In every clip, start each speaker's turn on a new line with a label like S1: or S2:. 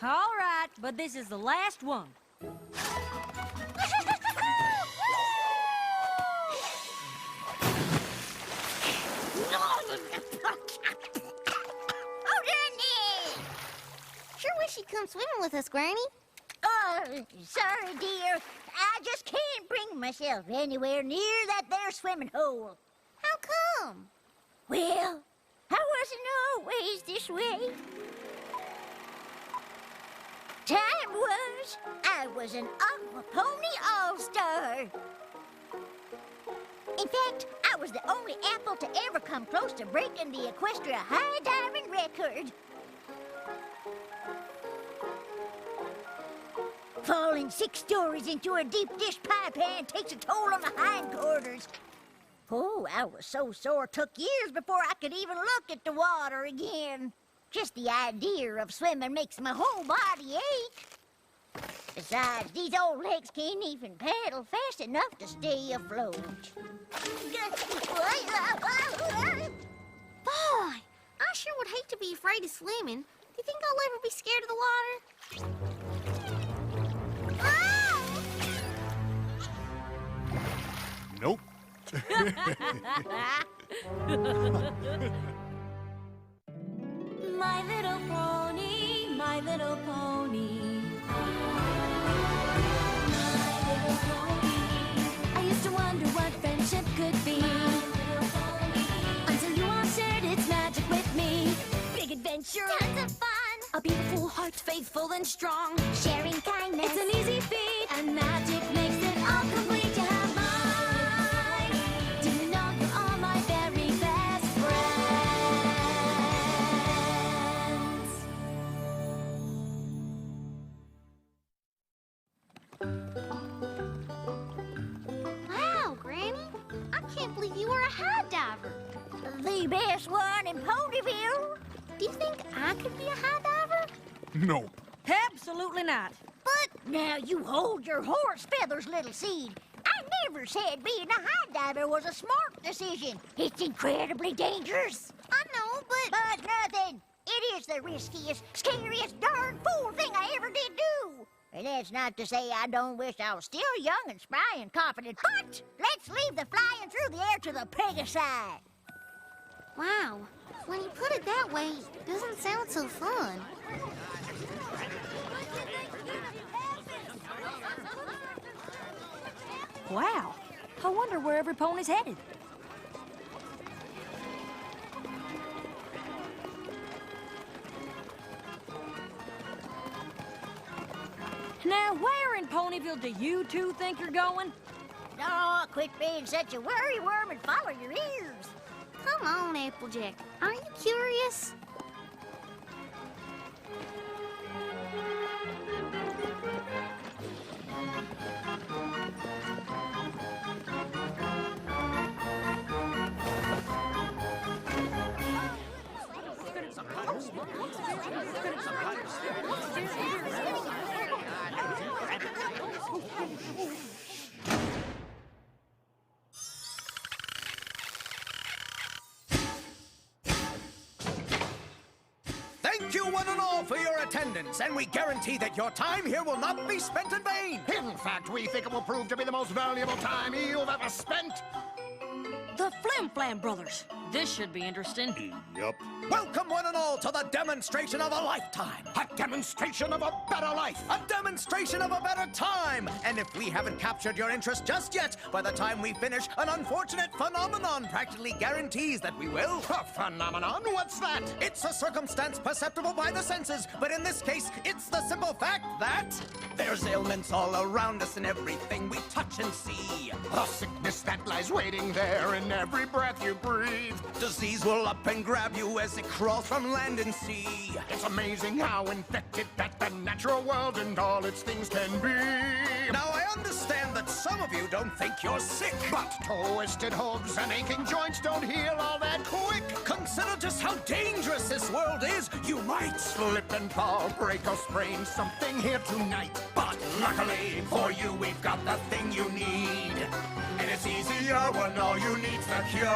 S1: All right, but this is the last one.
S2: Sure wish you'd come swimming with us, Granny.
S3: Oh, sorry, dear. I just can't bring myself anywhere near that there swimming hole.
S2: How come?
S3: Well, I wasn't always this way. Time was, I was an aqua pony all-star. In fact, I was the only apple to ever come close to breaking the Equestria high diving record. Falling 6 stories into a deep dish pie pan takes a toll on the hindquarters. Oh, I was so sore it took years before I could even look at the water again. Just the idea of swimming makes my whole body ache. Besides, these old legs can't even paddle fast enough to stay afloat.
S2: Boy, I sure would hate to be afraid of swimming. Do you think I'll ever be scared of the water?
S4: Nope.
S1: My little pony, my little pony. My little pony. I used to wonder what friendship could be. Until you all shared its magic with me. Big adventure.
S2: Tons of fun.
S1: A beautiful heart, faithful and strong.
S2: Sharing kindness.
S1: It's an easy feat, and magic makes it all complete. You have mine. Do you know you're all my very best friends?
S2: Wow, Granny. I can't believe you were a high diver.
S3: The best one in Ponyville.
S2: Do you think I could be a high diver?
S4: Nope.
S1: Absolutely not.
S3: But now you hold your horse feathers, little seed. I never said being a high diver was a smart decision. It's incredibly dangerous.
S2: I know, but...
S3: But nothing. It is the riskiest, scariest, darn fool thing I ever did do. And that's not to say I don't wish I was still young and spry and confident. But let's leave the flying through the air to the Pegasi.
S2: Wow. When you put it that way, it doesn't sound so fun.
S1: Wow. I wonder where every pony's headed. Now, where in Ponyville do you two think you're going?
S3: No, quit being such a worry worm and follow your ears.
S2: Come on, Applejack. Aren't you curious?
S5: Thank you one and all for your attendance, and we guarantee that your time here will not be spent in vain.
S6: In fact, we think it will prove to be the most valuable time you've ever spent.
S1: The Flim Flam brothers. This should be interesting.
S4: Yup.
S5: Welcome one and all to the demonstration of a lifetime.
S6: A demonstration of a better life.
S5: A demonstration of a better time. And if we haven't captured your interest just yet, by the time we finish, an unfortunate phenomenon practically guarantees that we will.
S6: A phenomenon? What's that?
S5: It's a circumstance perceptible by the senses, but in this case, it's the simple fact that there's ailments all around us in everything we touch and see.
S6: A sickness that lies waiting there in every breath you breathe.
S5: Disease will up and grab you as it crawls from land and sea.
S6: It's amazing how infected that the natural world and all its things can be.
S5: Now, I understand that some of you don't think you're sick.
S6: But twisted hooves and aching joints don't heal all that quick.
S5: Consider just how dangerous this world is. You might
S6: Slip and fall, break or sprain something here tonight.
S5: But luckily for you, we've got the thing you need. And it's easier when all you need's the cure.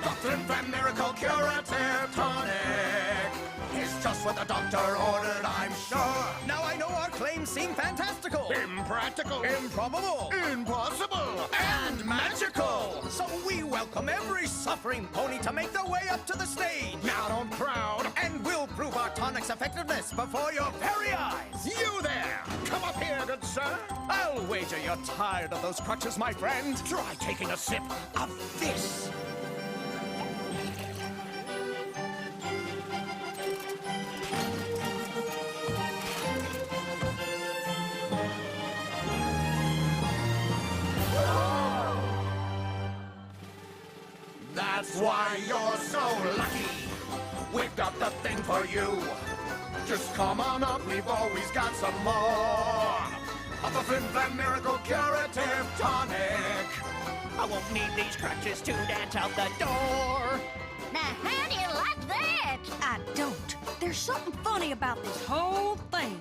S5: The Flim Flam Miracle Curative Tonic is just what the doctor ordered, I'm sure. Now I know our claims seem fantastical,
S6: Impractical.
S5: improbable,
S6: Impossible.
S5: and magical. So we welcome every suffering pony to make their way up to the stage.
S6: Now don't crowd.
S5: And we'll prove our tonic's effectiveness before your very eyes.
S6: You there. Come up here, good sir.
S5: I'll wager you're tired of those crutches, my friend.
S6: Try taking a sip of this.
S5: That's
S6: Why you're so lucky.
S5: we've got the thing for you. Just come on up, we've always got some more of the Flim Flam Miracle Curative Tonic. I won't need these crutches to dance out the door.
S3: Now, how do you like that?
S4: I don't. There's something funny about this whole thing.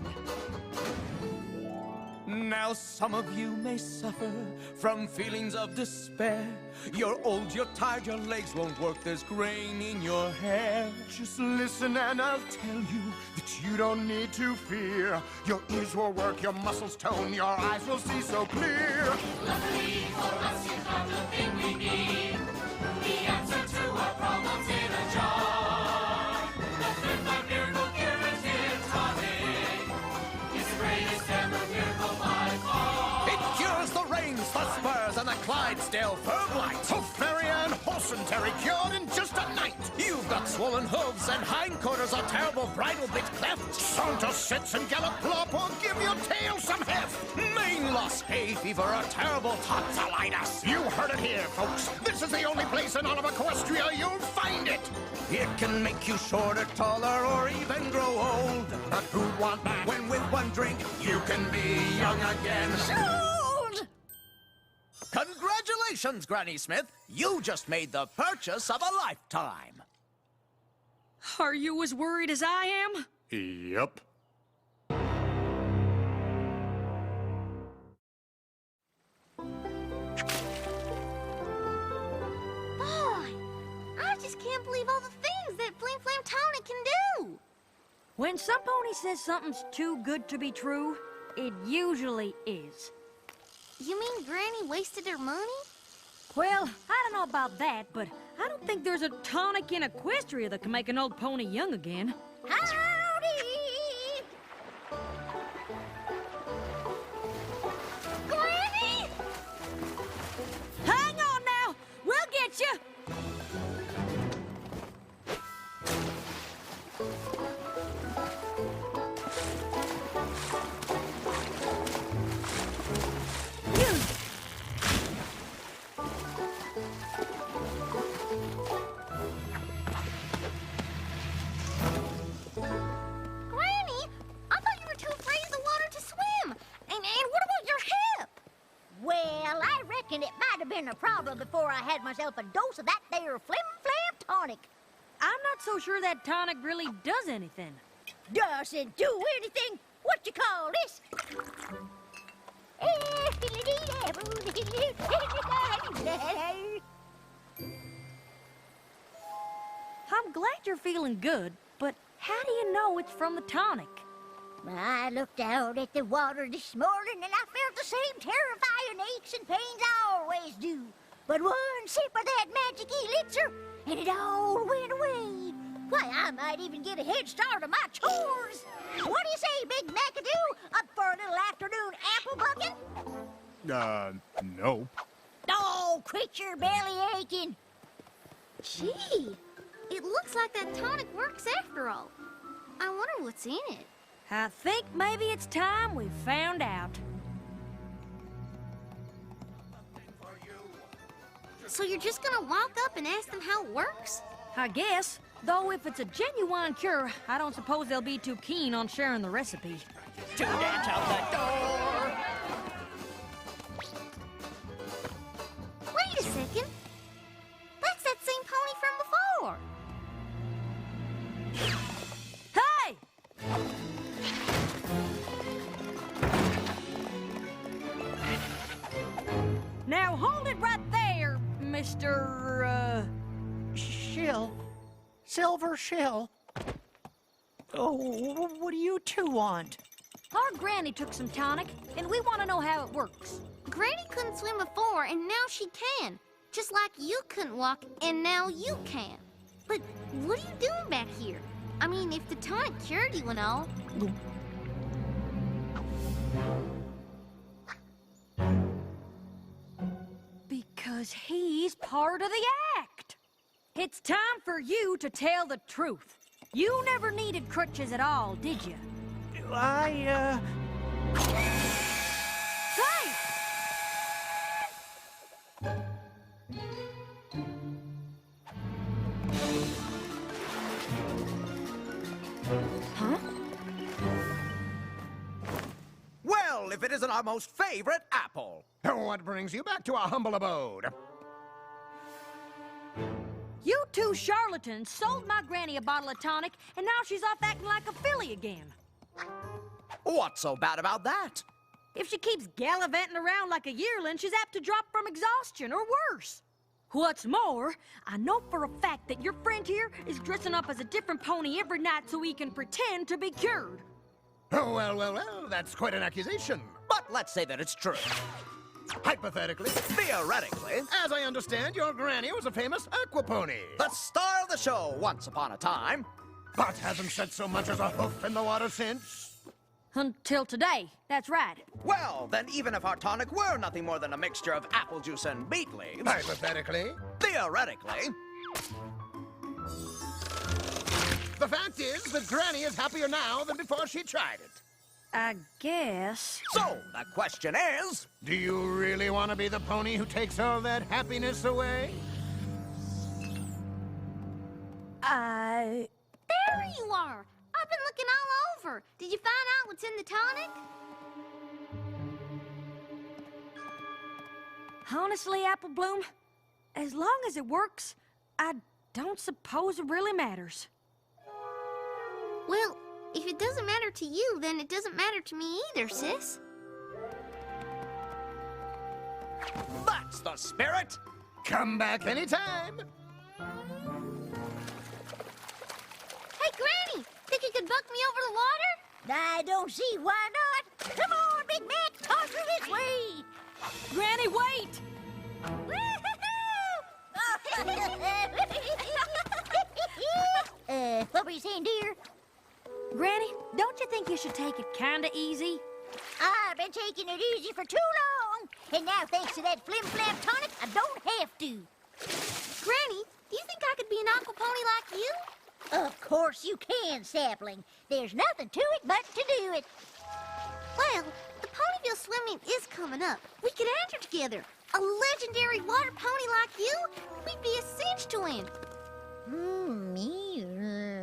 S5: Now some of you may suffer from feelings of despair. You're old, you're tired, your legs won't work, there's grain in your hair.
S6: Just listen and I'll tell you that you don't need to fear. Your ears will work, your muscles tone, your eyes will see so clear.
S1: Luckily for us, you found the thing we need. The answer to our problems in a jar. The Flim Flam Miracle Curative Tonic is the greatest ever miracle by far.
S5: It cures the rains, the spurs, and the Clydesdale fur blight.
S6: Tofaria and Horsenterry cured in just a night.
S5: You've got swollen hooves and hindquarters, a terrible bridle bit cleft.
S6: Saunter, sits, and gallop, plop, or give your tail some heft.
S5: Mane loss, hay fever, a terrible tonsillitis.
S6: You heard it here, folks. This is the only place in all of Equestria you'll find it.
S5: It can make you shorter, taller, or even grow old.
S6: But who'd want that?
S5: When with one drink, you can be young again.
S3: Sold!
S5: Congratulations, Granny Smith. You just made the purchase of a lifetime.
S4: Are you as worried as I am?
S6: Yep.
S2: Boy, I just can't believe all the things that Flim Flam Tonic can do.
S4: When some pony says something's too good to be true, it usually is.
S2: You mean Granny wasted her money?
S4: Well, I don't know about that, but I don't think there's a tonic in Equestria that can make an old pony young again.
S3: Howdy!
S2: Granny!
S4: Hang on now! We'll get you!
S2: Granny, I thought you were too afraid of the water to swim. And what about your hip?
S3: Well, I reckon it might have been a problem before I had myself a dose of that there Flim Flam Tonic.
S4: I'm not so sure that tonic really does anything.
S3: Doesn't do anything. What you call this?
S4: I'm glad you're feeling good, but how do you know it's from the tonic?
S3: I looked out at the water this morning and I felt the same terrifying aches and pains I always do. But one sip of that magic elixir and it all went away. Why, I might even get a head start on my chores. What do you say, Big McAdoo? Up for a little afternoon apple bucking?
S6: No.
S3: Oh, quit your belly aching.
S2: Gee, it looks like that tonic works after all. I wonder what's in it.
S4: I think maybe it's time we found out.
S2: So you're just gonna walk up and ask them how it works?
S4: I guess. Though if it's a genuine cure, I don't suppose they'll be too keen on sharing the recipe.
S5: To dance out the door.
S2: Wait a second. That's that same pony from before.
S4: Hey! Now hold it right there, Mr.
S6: Shill. Silver Shill.
S7: Oh, what do you two want?
S4: Our granny took some tonic, and we want to know how it works.
S2: Granny couldn't swim before, and now she can. Just like you couldn't walk, and now you can. But what are you doing back here? I mean, if the tonic cured you and all.
S4: Because he's part of the act. It's time for you to tell the truth. You never needed crutches at all, did you?
S7: I,
S4: Hey! Huh?
S5: Well, if it isn't our most favorite apple.
S6: What brings you back to our humble abode?
S4: You two charlatans sold my granny a bottle of tonic, and now she's off acting like a filly again.
S5: What's so bad about that?
S4: If she keeps gallivanting around like a yearling, she's apt to drop from exhaustion or worse. What's more, I know for a fact that your friend here is dressing up as a different pony every night so he can pretend to be cured.
S6: Oh, well, that's quite an accusation.
S5: But let's say that it's true.
S6: Hypothetically,
S5: Theoretically,
S6: as I understand, your granny was a famous aqua pony.
S5: the star of the show once upon a time.
S6: But hasn't set so much as a hoof in the water since.
S4: Until today, that's right.
S5: Well, then even if our tonic were nothing more than a mixture of apple juice and beet leaves,
S6: Hypothetically,
S5: theoretically,
S6: the fact is that Granny is happier now than before she tried it.
S4: I guess.
S5: so the question is,
S6: Do you really want to be the pony who takes all that happiness away?
S2: There you are. I've been looking all over. Did you find out what's in the tonic?
S4: Honestly, Apple Bloom, as long as it works, I don't suppose it really matters.
S2: Well, if it doesn't matter to you, then it doesn't matter to me either, sis.
S5: that's the spirit.
S6: Come back anytime.
S2: Hey, Granny! Think you could buck me over the water?
S3: I don't see why not. Come on, Big Mac, toss her this way.
S4: Granny, wait!
S3: What were you saying, dear?
S4: Granny, don't you think you should take it kinda easy?
S3: I've been taking it easy for too long, and now thanks to that Flim Flam tonic, I don't have to.
S2: Granny, do you think I could be an aqua pony like you?
S3: Of course you can, Sapling. There's nothing to it but to do it.
S2: Well, the Ponyville swim meet is coming up. We could enter together. A legendary water pony like you? We'd be a cinch to win.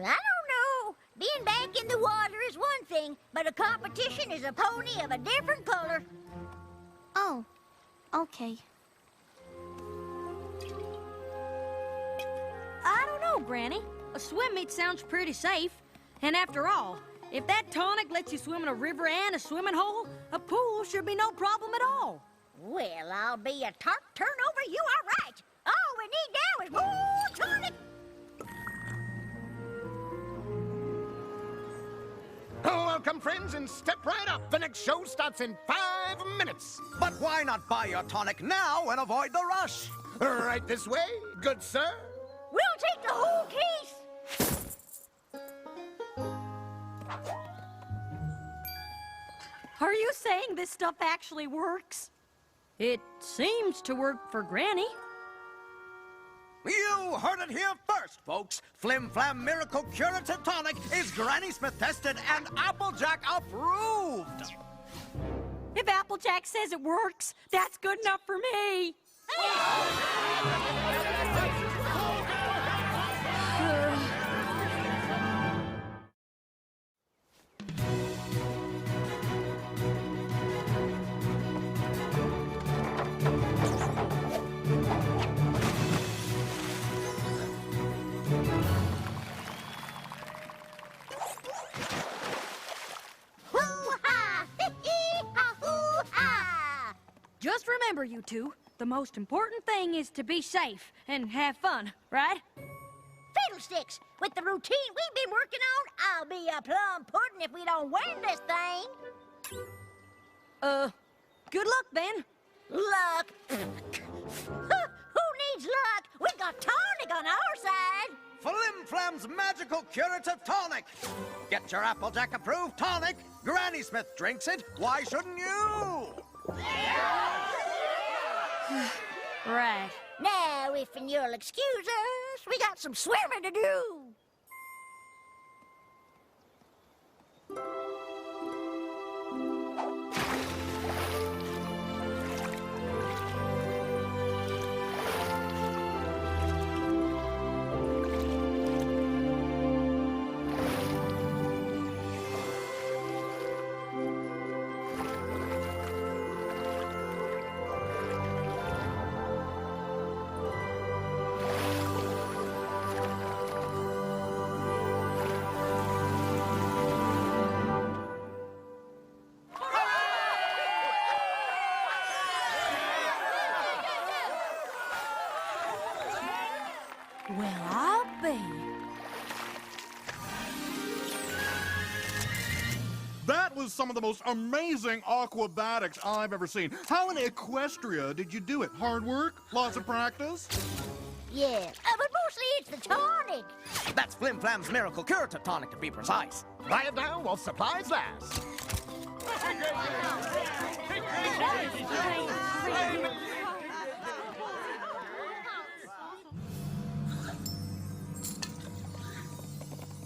S3: I don't know. Being back in the water is one thing, but a competition is a pony of a different color.
S2: Oh, okay.
S4: I don't know, Granny. A swim meet sounds pretty safe. And after all, if that tonic lets you swim in a river and a swimming hole, a pool should be no problem at all.
S3: Well, I'll be a tart turnover, you are right. All we need now is more tonic.
S6: Oh, welcome, friends, and step right up. The next show starts in 5 minutes.
S5: But why not buy your tonic now and avoid the rush?
S6: Right this way, good sir.
S3: We'll take the whole case.
S4: Are you saying this stuff actually works? It seems to work for Granny.
S5: You heard it here first, folks. Flim Flam Miracle Curative Tonic is Granny Smith tested and Applejack approved.
S4: If Applejack says it works, that's good enough for me.
S3: Hoo-ha! Hee-hee-ha! Hoo-ha!
S4: Just remember, you two, the most important thing is to be safe and have fun, right?
S3: fiddlesticks. With the routine we've been working on, I'll be a plum pudding if we don't win this thing.
S4: Good luck, then.
S3: Luck? Who needs luck? We got Tonic on our side.
S8: Flim Flam's magical curative tonic. Get your Applejack-approved tonic. Granny Smith drinks it. Why shouldn't you?
S4: Right.
S3: Now, if you'll excuse us, we got some swimming to do.
S4: Well, I'll be.
S6: That was some of the most amazing aquabatics I've ever seen. How in Equestria did you do it? Hard work? Lots of practice?
S3: Yeah, but mostly it's the tonic.
S8: That's Flim Flam's miracle curative tonic, to be precise.
S5: Buy it now while supplies last.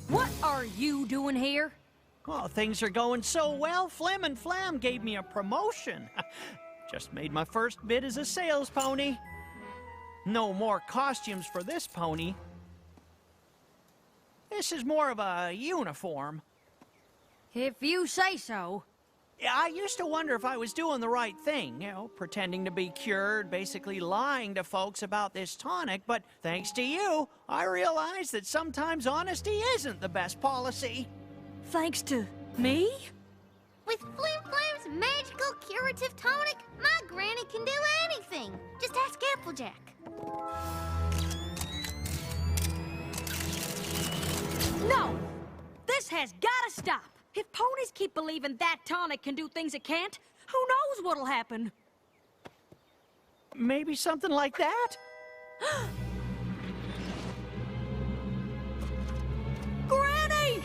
S4: What are you doing here?
S7: Oh, things are going so well, Flim and Flam gave me a promotion. Just made my first bid as a sales pony. No more costumes for this pony. This is more of a uniform.
S4: If you say so.
S7: I used to wonder if I was doing the right thing, you know, pretending to be cured, basically lying to folks about this tonic, but thanks to you, I realized that sometimes honesty isn't the best policy.
S4: Thanks to me?
S2: With Flim Flam's magical curative tonic, my granny can do anything. Just ask Applejack.
S4: No! This has gotta stop! If ponies keep believing that tonic can do things it can't, who knows what'll happen?
S7: Maybe something like that?
S4: Granny!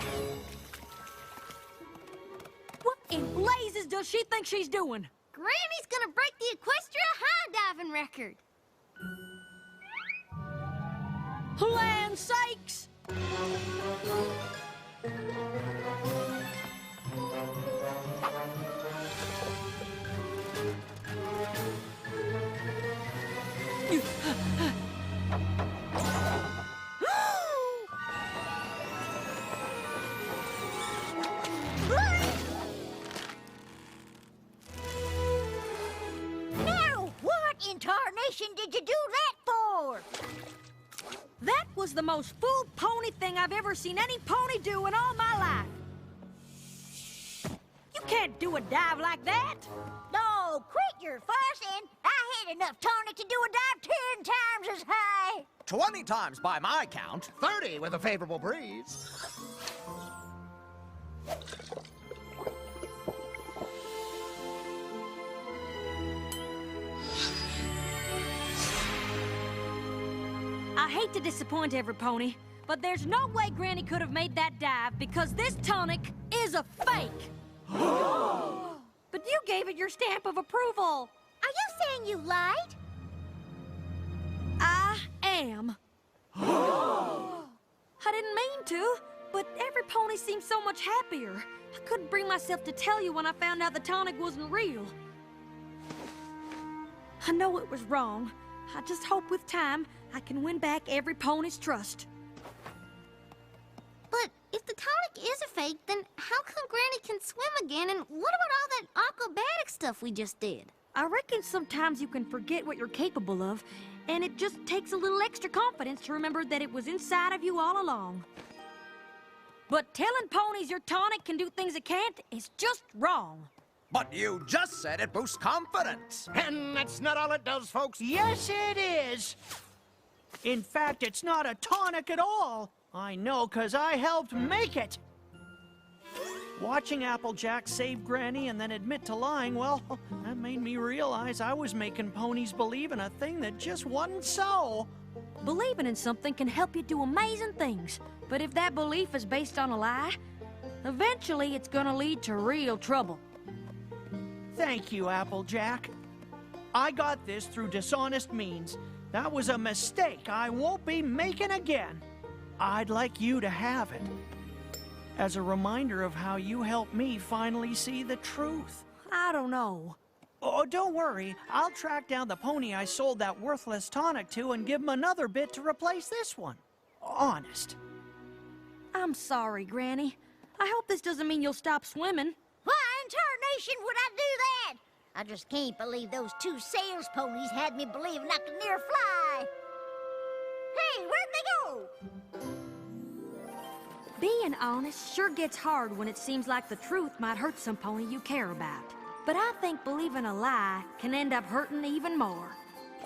S4: What in blazes does she think she's doing?
S2: Granny's gonna break the Equestria high diving record.
S4: Land sakes!
S3: Now, what in tarnation did you do that for?
S4: That was the most fool pony thing I've ever seen any pony do in all my life. You can't do a dive like that.
S3: No, quit your fussing. I had enough tonic to do a dive 10 times as high.
S8: 20 times by my count.
S5: 30 with a favorable breeze.
S4: I hate to disappoint every pony, but there's no way Granny could have made that dive because this tonic is a fake. But you gave it your stamp of approval.
S2: Are you saying you lied?
S4: I am. I didn't mean to, but every pony seems so much happier. I couldn't bring myself to tell you when I found out the tonic wasn't real. I know it was wrong. I just hope with time I can win back every pony's trust.
S2: But if the tonic is a fake, then how come Granny can swim again? And what about all that aquabatic stuff we just did?
S4: I reckon sometimes you can forget what you're capable of, and it just takes a little extra confidence to remember that it was inside of you all along. But telling ponies your tonic can do things it can't is just wrong.
S8: But you just said it boosts confidence.
S5: And that's not all it does, folks.
S7: Yes, it is. In fact, it's not a tonic at all. I know, 'cause I helped make it. Watching Applejack save Granny and then admit to lying, well, that made me realize I was making ponies believe in a thing that just wasn't so.
S4: Believing in something can help you do amazing things, but if that belief is based on a lie, eventually it's gonna lead to real trouble.
S7: Thank you, Applejack. I got this through dishonest means. That was a mistake I won't be making again. I'd like you to have it, as a reminder of how you helped me finally see the truth.
S4: I don't know.
S7: Oh, don't worry. I'll track down the pony I sold that worthless tonic to and give him another bit to replace this one. Honest.
S4: I'm sorry, Granny. I hope this doesn't mean you'll stop swimming.
S3: Why in tarnation would I do that? I just can't believe those two sales ponies had me believing I could near fly. Hey, where'd they go?
S4: Being honest sure gets hard when it seems like the truth might hurt some pony you care about. But I think believing a lie can end up hurting even more.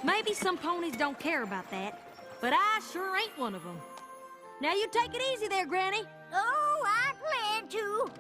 S4: Maybe some ponies don't care about that, but I sure ain't one of them. Now you take it easy there, Granny.
S3: Oh, I plan to.